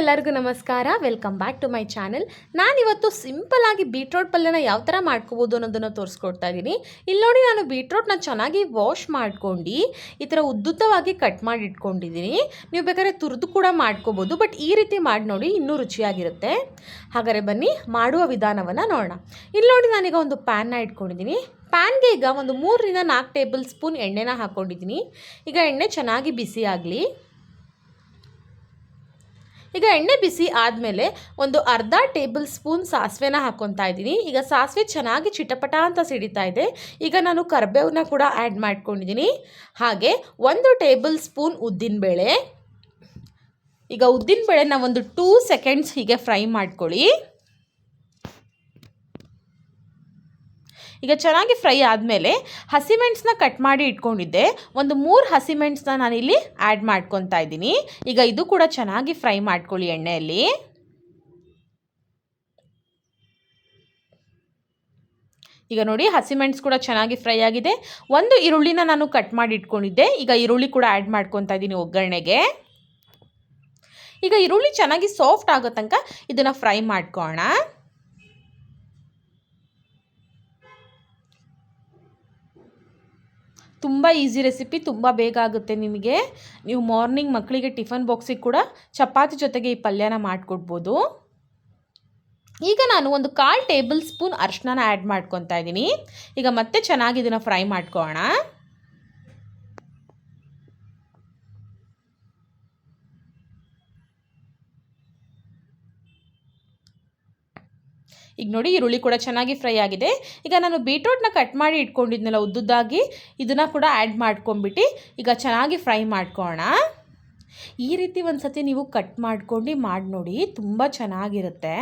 ಎಲ್ಲರಿಗೂ ನಮಸ್ಕಾರ. Welcome back to my channel. ನಾನಿವತ್ತು ಸಿಂಪಲ್ ಆಗಿ ಬೀಟ್ರೋಟ್ ಪಲ್ಯನ ಯಾವ ಥರ ಮಾಡ್ಕೋಬೋದು ಅನ್ನೋದನ್ನು ತೋರಿಸ್ಕೊಡ್ತಾ ಇದ್ದೀನಿ. ಇಲ್ಲಿ ನೋಡಿ, ನಾನು ಬೀಟ್ರೋಟ್ನ ಚೆನ್ನಾಗಿ ವಾಶ್ ಮಾಡ್ಕೊಂಡು ಈ ಥರ ಉದ್ದುದ್ದವಾಗಿ ಕಟ್ ಮಾಡಿ ಇಟ್ಕೊಂಡಿದ್ದೀನಿ. ನೀವು ಬೇಕಾದ್ರೆ ತುರಿದು ಕೂಡ ಮಾಡ್ಕೋಬೋದು, ಬಟ್ ಈ ರೀತಿ ಮಾಡಿ ನೋಡಿ, ಇನ್ನೂ ರುಚಿಯಾಗಿರುತ್ತೆ. ಹಾಗಾದರೆ ಬನ್ನಿ ಮಾಡುವ ವಿಧಾನವನ್ನು ನೋಡೋಣ. ಇಲ್ಲಿ ನೋಡಿ, ನಾನೀಗ ಒಂದು ಪ್ಯಾನ್ನ ಇಟ್ಕೊಂಡಿದ್ದೀನಿ. ಪ್ಯಾನ್ಗೆ ಈಗ ಒಂದು 3 ರಿಂದ 4 ಟೇಬಲ್ ಸ್ಪೂನ್ ಎಣ್ಣೆನ ಹಾಕ್ಕೊಂಡಿದ್ದೀನಿ. ಈಗ ಎಣ್ಣೆ ಚೆನ್ನಾಗಿ ಬಿಸಿ ಆಗಲಿ. ಈಗ ಎಣ್ಣೆ ಬಿಸಿ ಆದಮೇಲೆ ಒಂದು ಅರ್ಧ ಟೇಬಲ್ ಸ್ಪೂನ್ ಸಾಸಿವೆನ ಹಾಕ್ಕೊತಾ ಇದ್ದೀನಿ. ಈಗ ಸಾಸಿವೆ ಚೆನ್ನಾಗಿ ಚಿಟಪಟ ಅಂತ ಸಿಡಿತಾ ಇದೆ. ಈಗ ನಾನು ಕರಿಬೇವನ್ನ ಕೂಡ ಆ್ಯಡ್ ಮಾಡ್ಕೊಂಡಿದ್ದೀನಿ. ಹಾಗೆ 1 ಟೇಬಲ್ ಸ್ಪೂನ್ ಉದ್ದಿನಬೇಳೆ. ಈಗ ಉದ್ದಿನಬೇಳೆನ ಒಂದು 2 ಸೆಕೆಂಡ್ಸ್ ಹೀಗೆ ಫ್ರೈ ಮಾಡ್ಕೊಳ್ಳಿ. ಈಗ ಚೆನ್ನಾಗಿ ಫ್ರೈ ಆದಮೇಲೆ ಹಸಿಮೆಣಸನ್ನ ಕಟ್ ಮಾಡಿ ಇಟ್ಕೊಂಡಿದ್ದೆ. ಒಂದು 3 ಹಸಿಮೆಣಸನ್ನ ನಾನಿಲ್ಲಿ ಆ್ಯಡ್ ಮಾಡ್ಕೊತಾ ಇದ್ದೀನಿ. ಈಗ ಇದು ಕೂಡ ಚೆನ್ನಾಗಿ ಫ್ರೈ ಮಾಡ್ಕೊಳ್ಳಿ ಎಣ್ಣೆಯಲ್ಲಿ. ಈಗ ನೋಡಿ, ಹಸಿಮೆಣಸು ಕೂಡ ಚೆನ್ನಾಗಿ ಫ್ರೈ ಆಗಿದೆ. 1 ಈರುಳ್ಳಿನ ನಾನು ಕಟ್ ಮಾಡಿ ಇಟ್ಕೊಂಡಿದ್ದೆ. ಈಗ ಈರುಳ್ಳಿ ಕೂಡ ಆ್ಯಡ್ ಮಾಡ್ಕೊತಾ ಇದ್ದೀನಿ ಒಗ್ಗರಣೆಗೆ. ಈಗ ಈರುಳ್ಳಿ ಚೆನ್ನಾಗಿ ಸಾಫ್ಟ್ ಆಗೋ ತನಕ ಇದನ್ನು ಫ್ರೈ ಮಾಡ್ಕೊಳ್ಳೋಣ. ತುಂಬ ಈಸಿ ರೆಸಿಪಿ, ತುಂಬ ಬೇಗ ಆಗುತ್ತೆ ನಿಮಗೆ. ನೀವು ಮಾರ್ನಿಂಗ್ ಮಕ್ಕಳಿಗೆ ಟಿಫನ್ ಬಾಕ್ಸಿಗೆ ಕೂಡ ಚಪಾತಿ ಜೊತೆಗೆ ಈ ಪಲ್ಯನ ಮಾಡಿಕೊಡ್ಬೋದು. ಈಗ ನಾನು ಒಂದು 1/4 ಟೇಬಲ್ ಸ್ಪೂನ್ ಅರಿಶಿನ ಆ್ಯಡ್ ಮಾಡ್ಕೊತಾ ಇದ್ದೀನಿ. ಈಗ ಮತ್ತೆ ಚೆನ್ನಾಗಿ ಇದನ್ನು ಫ್ರೈ ಮಾಡ್ಕೊಳ್ಳೋಣ. ಈಗ ನೋಡಿ, ಈರುಳ್ಳಿ ಕೂಡ ಚೆನ್ನಾಗಿ ಫ್ರೈ ಆಗಿದೆ. ಈಗ ನಾನು ಬೀಟ್ರೋಟ್ನ ಕಟ್ ಮಾಡಿ ಇಟ್ಕೊಂಡಿದ್ನಲ್ಲ ಉದ್ದುದ್ದಾಗಿ, ಇದನ್ನು ಕೂಡ ಆ್ಯಡ್ ಮಾಡ್ಕೊಂಬಿಟ್ಟು ಈಗ ಚೆನ್ನಾಗಿ ಫ್ರೈ ಮಾಡ್ಕೊಳ್ಳೋಣ. ಈ ರೀತಿ ಒಂದು ಸತಿ ನೀವು ಕಟ್ ಮಾಡ್ಕೊಂಡು ಮಾಡಿ ನೋಡಿ, ತುಂಬ ಚೆನ್ನಾಗಿರುತ್ತೆ.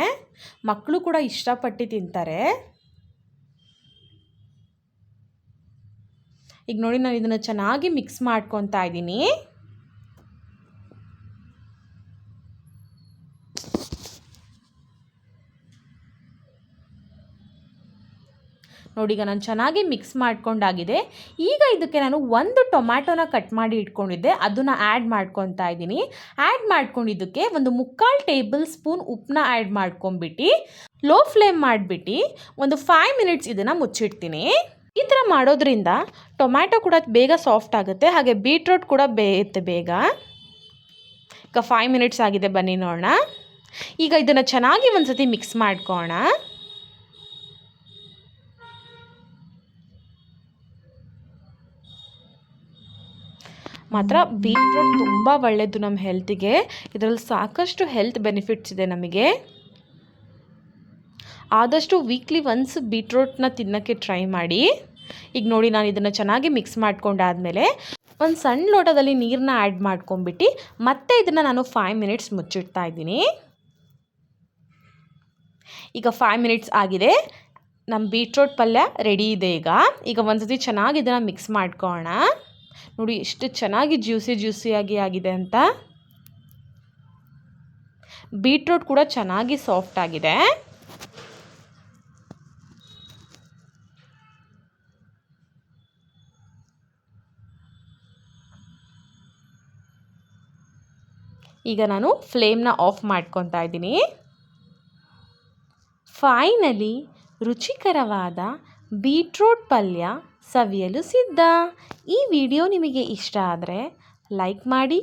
ಮಕ್ಕಳು ಕೂಡ ಇಷ್ಟಪಟ್ಟು ತಿಂತಾರೆ. ಈಗ ನೋಡಿ, ನಾನು ಇದನ್ನು ಚೆನ್ನಾಗಿ ಮಿಕ್ಸ್ ಮಾಡ್ಕೊತಾ ಇದ್ದೀನಿ. ನೋಡಿ, ಈಗ ನಾನು ಚೆನ್ನಾಗಿ ಮಿಕ್ಸ್ ಮಾಡ್ಕೊಂಡಾಗಿದೆ. ಈಗ ಇದಕ್ಕೆ ನಾನು 1 ಟೊಮ್ಯಾಟೊನ ಕಟ್ ಮಾಡಿ ಇಟ್ಕೊಂಡಿದ್ದೆ, ಅದನ್ನು ಆ್ಯಡ್ ಮಾಡ್ಕೊತಾ ಇದ್ದೀನಿ. ಆ್ಯಡ್ ಮಾಡ್ಕೊಂಡಿದ್ದಕ್ಕೆ ಒಂದು 3/4 ಟೇಬಲ್ ಸ್ಪೂನ್ ಉಪ್ಪನ್ನ ಆ್ಯಡ್ ಮಾಡ್ಕೊಂಬಿಟ್ಟು ಲೋ ಫ್ಲೇಮ್ ಮಾಡಿಬಿಟ್ಟು ಒಂದು 5 ಮಿನಿಟ್ಸ್ ಇದನ್ನು ಮುಚ್ಚಿಡ್ತೀನಿ. ಈ ಥರ ಮಾಡೋದ್ರಿಂದ ಟೊಮ್ಯಾಟೊ ಕೂಡ ಬೇಗ ಸಾಫ್ಟ್ ಆಗುತ್ತೆ, ಹಾಗೆ ಬೀಟ್ರೋಟ್ ಕೂಡ ಬೇಯುತ್ತೆ ಬೇಗ. ಈಗ 5 ಮಿನಿಟ್ಸ್ ಆಗಿದೆ, ಬನ್ನಿ ನೋಡೋಣ. ಈಗ ಇದನ್ನು ಚೆನ್ನಾಗಿ ಒಂದು ಸತಿ ಮಿಕ್ಸ್ ಮಾಡ್ಕೊಳ್ಳೋಣ. ಮಾತ್ರ ಬೀಟ್ರೋಟ್ ತುಂಬ ಒಳ್ಳೆಯದು ನಮ್ಮ ಹೆಲ್ತಿಗೆ. ಇದರಲ್ಲಿ ಸಾಕಷ್ಟು ಹೆಲ್ತ್ ಬೆನಿಫಿಟ್ಸ್ ಇದೆ ನಮಗೆ. ಆದಷ್ಟು ವೀಕ್ಲಿ ಒನ್ಸ್ ಬೀಟ್ರೋಟ್ನ ತಿನ್ನೋಕ್ಕೆ ಟ್ರೈ ಮಾಡಿ. ಈಗ ನೋಡಿ, ನಾನು ಇದನ್ನು ಚೆನ್ನಾಗಿ ಮಿಕ್ಸ್ ಮಾಡ್ಕೊಂಡಾದಮೇಲೆ ಒಂದು ಸಣ್ಣ ಲೋಟದಲ್ಲಿ ನೀರನ್ನ ಆ್ಯಡ್ ಮಾಡ್ಕೊಂಬಿಟ್ಟು ಮತ್ತೆ ಇದನ್ನು ನಾನು 5 ಮಿನಿಟ್ಸ್ ಮುಚ್ಚಿಡ್ತಾ ಇದ್ದೀನಿ. ಈಗ 5 ಮಿನಿಟ್ಸ್ ಆಗಿದೆ. ನಮ್ಮ ಬೀಟ್ರೋಟ್ ಪಲ್ಯ ರೆಡಿ ಇದೆ. ಈಗ ಒಂದು ಸತಿ ಚೆನ್ನಾಗಿ ಇದನ್ನು ಮಿಕ್ಸ್ ಮಾಡ್ಕೊಳ್ಳೋಣ. ನೋಡಿ ಎಷ್ಟು ಚೆನ್ನಾಗಿ ಜ್ಯೂಸಿಯಾಗಿ ಆಗಿದೆ ಅಂತ. ಬೀಟ್ರೋಟ್ ಕೂಡ ಚೆನ್ನಾಗಿ ಸಾಫ್ಟ್ ಆಗಿದೆ. ಈಗ ನಾನು ಫ್ಲೇಮ್ನ ಆಫ್ ಮಾಡ್ಕೊತಾ ಇದ್ದೀನಿ. ಫೈನಲಿ ರುಚಿಕರವಾದ ಬೀಟ್ರೋಟ್ ಪಲ್ಯ ಸವಿಯಲು ಸಿದ್ಧ. ಈ ವಿಡಿಯೋ ನಿಮಗೆ ಇಷ್ಟ ಆದರೆ ಲೈಕ್ ಮಾಡಿ,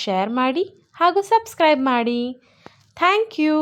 ಶೇರ್ ಮಾಡಿ ಹಾಗೂ ಸಬ್ಸ್ಕ್ರೈಬ್ ಮಾಡಿ. Thank you.